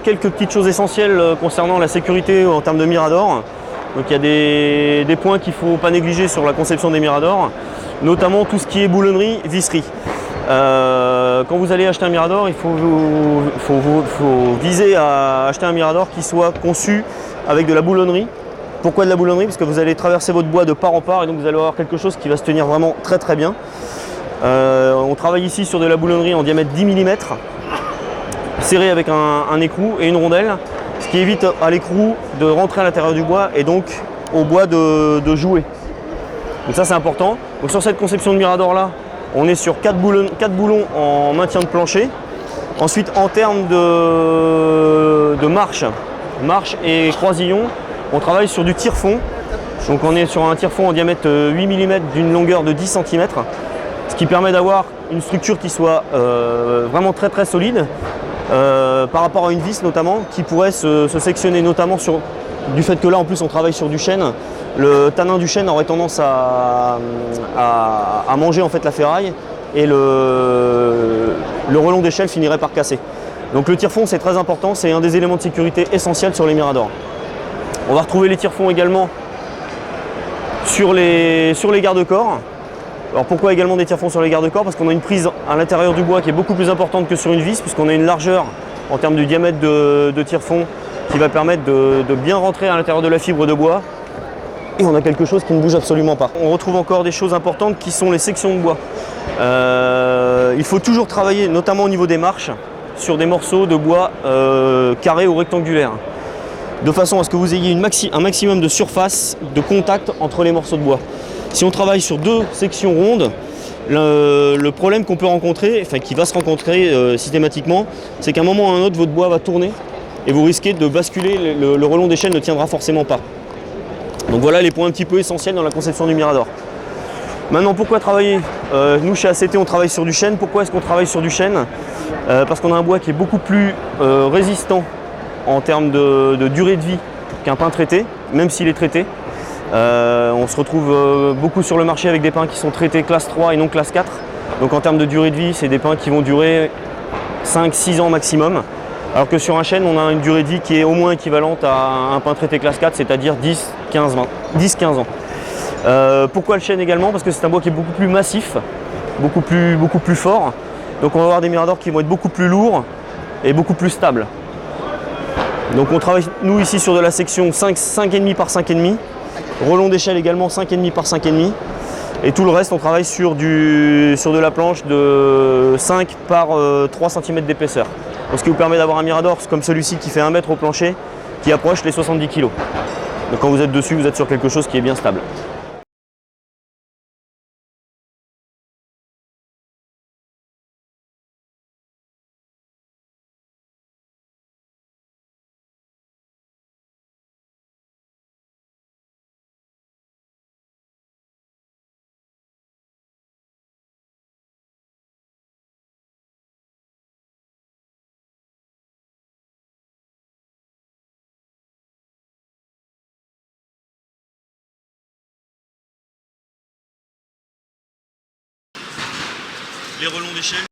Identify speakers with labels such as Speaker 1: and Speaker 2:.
Speaker 1: quelques petites choses essentielles concernant la sécurité en termes de mirador. Donc il y a des points qu'il ne faut pas négliger sur la conception des miradors, notamment tout ce qui est boulonnerie, visserie. Quand vous allez acheter un mirador, il faut viser à acheter un mirador qui soit conçu avec de la boulonnerie. Pourquoi de la boulonnerie? Parce que vous allez traverser votre bois de part en part et donc vous allez avoir quelque chose qui va se tenir vraiment très très bien. On travaille ici sur de la boulonnerie en diamètre 10 mm, serré avec un écrou et une rondelle, ce qui évite à l'écrou de rentrer à l'intérieur du bois et donc au bois de jouer. Donc ça c'est important. Donc sur cette conception de mirador là, on est sur 4 boulons en maintien de plancher. Ensuite en termes de marche et croisillon, on travaille sur du tire-fond. Donc on est sur un tire-fond en diamètre 8 mm d'une longueur de 10 cm, ce qui permet d'avoir une structure qui soit vraiment très très solide par rapport à une vis notamment, qui pourrait se sectionner notamment du fait que là en plus on travaille sur du chêne. Le tanin du chêne aurait tendance à manger en fait la ferraille et le relon d'échelle finirait par casser. Donc le tire-fond c'est très important, c'est un des éléments de sécurité essentiels sur les miradors. On va retrouver les tire-fonds également sur les garde-corps. Alors pourquoi également des tire-fonds sur les garde-corps? Parce qu'on a une prise à l'intérieur du bois qui est beaucoup plus importante que sur une vis, puisqu'on a une largeur en termes de diamètre de tire-fond qui va permettre de bien rentrer à l'intérieur de la fibre de bois. Et on a quelque chose qui ne bouge absolument pas. On retrouve encore des choses importantes qui sont les sections de bois. Il faut toujours travailler, notamment au niveau des marches, sur des morceaux de bois carrés ou rectangulaires, de façon à ce que vous ayez un maximum de surface de contact entre les morceaux de bois. Si on travaille sur deux sections rondes, le problème qu'on peut rencontrer, enfin qui va se rencontrer systématiquement, c'est qu'à un moment ou à un autre, votre bois va tourner et vous risquez de basculer, le relon d'échelle ne tiendra forcément pas. Donc voilà les points un petit peu essentiels dans la conception du mirador. Maintenant, pourquoi travailler? Nous chez ACT on travaille sur du chêne. Pourquoi est-ce qu'on travaille sur du chêne? Parce qu'on a un bois qui est beaucoup plus résistant en termes de durée de vie qu'un pin traité, même s'il est traité. On se retrouve beaucoup sur le marché avec des pins qui sont traités classe 3 et non classe 4. Donc en termes de durée de vie, c'est des pins qui vont durer 5-6 ans maximum. Alors que sur un chêne, on a une durée de vie qui est au moins équivalente à un pin traité classe 4, c'est-à-dire 10-15 ans. Pourquoi le chêne également? Parce que c'est un bois qui est beaucoup plus massif, beaucoup plus fort. Donc on va avoir des miradors qui vont être beaucoup plus lourds et beaucoup plus stables. Donc on travaille nous ici sur de la section 5,5 par 5,5, relon d'échelle également 5,5 par 5,5, et tout le reste on travaille sur de la planche de 5 par 3 cm d'épaisseur. Ce qui vous permet d'avoir un mirador comme celui-ci qui fait 1 mètre au plancher, qui approche les 70 kg. Donc quand vous êtes dessus, vous êtes sur quelque chose qui est bien stable. Les relons d'échelle